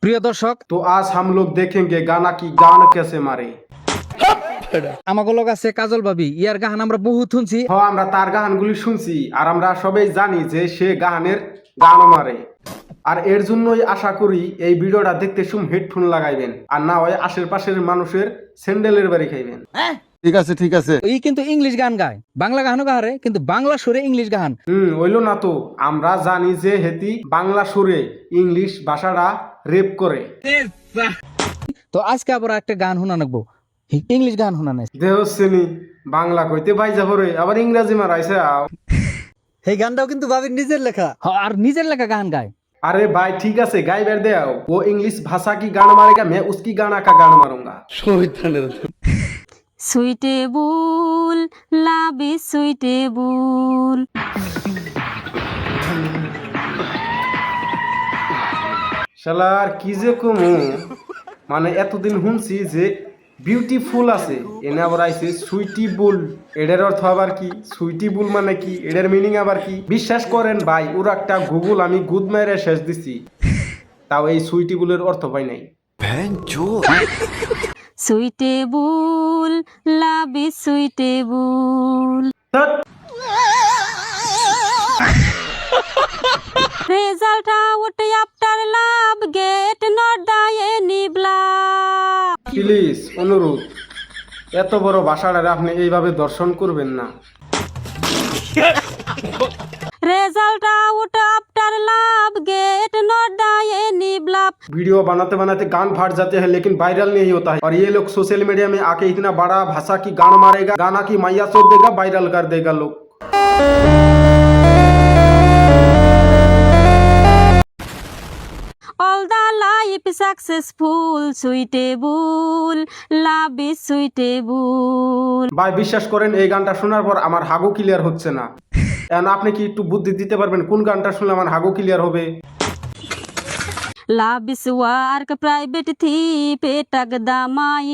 प्रिय दर्शक तो आज हम लोग देखेंगे गाना की गान कैसे मारे। আমাগো লগ আছে কাজল ভাবি, ইয়ার গান আমরা বহুত শুনছি। আমরা তার গানগুলি শুনছি আর আমরা সবাই জানি যে সে গানের গানও মারে। আর এর জন্যই আশা করি এই ভিডিওটা দেখতে হেডফোন লাগাইবেন, আর না হয় আশেপাশের মানুষের স্যান্ডেলের বাড়ি খাইবেন। ঠিক আছে এই কিন্তু ইংলিশ গান গায়, বাংলা গানও গাহারে, কিন্তু বাংলা সুরে ইংলিশ গান। হইলো না তো, আমরা জানি যে হেতি বাংলা সুরে ইংলিশ ভাষাটা রেপ করে। তো আজকে আবার একটা গান শোনা নাকবো, ইংলিশ গান শোনা নাই। দেহ শ্রেণী বাংলা কইতে ভাই যাবরে, আবার ইংরাজি মারাইছে। এই গানটাও কিন্তু ভাবির নিজের লেখা। আর নিজের লেখা গান গায়। अरे भाई ठीक है से गाय बैठ दे, वो इंग्लिश भाषा की गाना मारेगा, मैं उसकी गाना का गाना मारूंगा। সুইটেবল লাভি সুইটেবল। শালার কি যে কমু, মানে এতদিন শুনছি যে বিউটিফুল আছে, এনে আবার আইছে সুইটিবুল। এটার অর্থ আবার কি? সুইটিবুল মানে কি? এটার মিনিং আবার কি? বিশ্বাস করেন ভাই, ওর একটা গুগল আমি গুদ মেরে শেষ দিছি, তাও এই সুইটিবুলের অর্থ পাই নাই। সুইটেবল লাভি suitable. Result out after love get not the any blood. Please অনুরোধ, এত বড় ভাষাটা আপনি এইভাবে দর্শন করবেন না। Result out after love get not the any bluff. Video बनाते बनाते गान फाट जाते हैं लेकिन वायरल नहीं होता है, और ये लोग सोशल मीडिया में आके इतना बड़ा भाषा की गान मारेगा, गाना की मैया सोच देगा, वायरल कर देगा लोग। All the life successful suitable love is suitable। ভাই বিশ্বাস করেন এই গানটা শোনার পর আমার হাগু ক্লিয়ার হচ্ছে না। এখন আপনি কি একটু বুদ্ধি দিতে পারবেন কোন গানটা শুনলে আমার হাগু ক্লিয়ার হবে? Love is work private thief এটাক দামাই।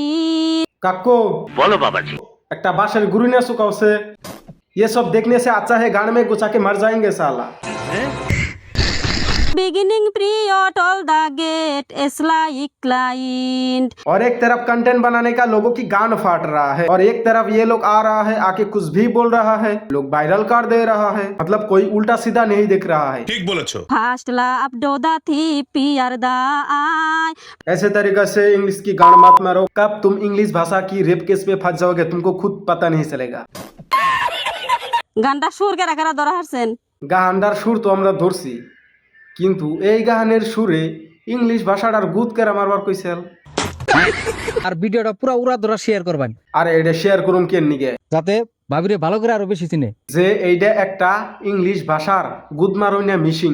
काको बोलो बाबा जी, একটা বাঁশের গুড়ি নিয়ে শুকাওছে। ये सब देखने से अच्छा है गान में घुसा के मर जाएंगे साला। Beginning period all the gate is like client। और एक तरफ कंटेंट बनाने का लोगों की गान फाट रहा है, और एक तरफ ये लोग आ रहा है आके कुछ भी बोल रहा है, लोग वायरल कर दे रहा है, मतलब कोई उल्टा सीधा नहीं दिख रहा है। ठीक बोलेছো। First love do the thief fear the eye। ऐसे तरीके से इंग्लिश की गान मत मारो, कब तुम इंग्लिश भाषा की रेप केस पे फंस जाओगे तुमको खुद पता नहीं चलेगा। গানটা সুর কেরা কেরা ধরা হারছেন? গানটার সুর তো আমরা ধরছি, কিন্তু এই গানের সুরে ইংলিশ ভাষাটার গুদ কেরা মারবার কইছেল। আর ভিডিওটা পুরো উড়া ধরা শেয়ার করবেন, আর এটা শেয়ার করুন কেন নিগে, যাতে ভাবিরে ভালো করে আরো বেশি চিনে যে এইটা একটা ইংলিশ ভাষার গুদ মারইনা মিশিং।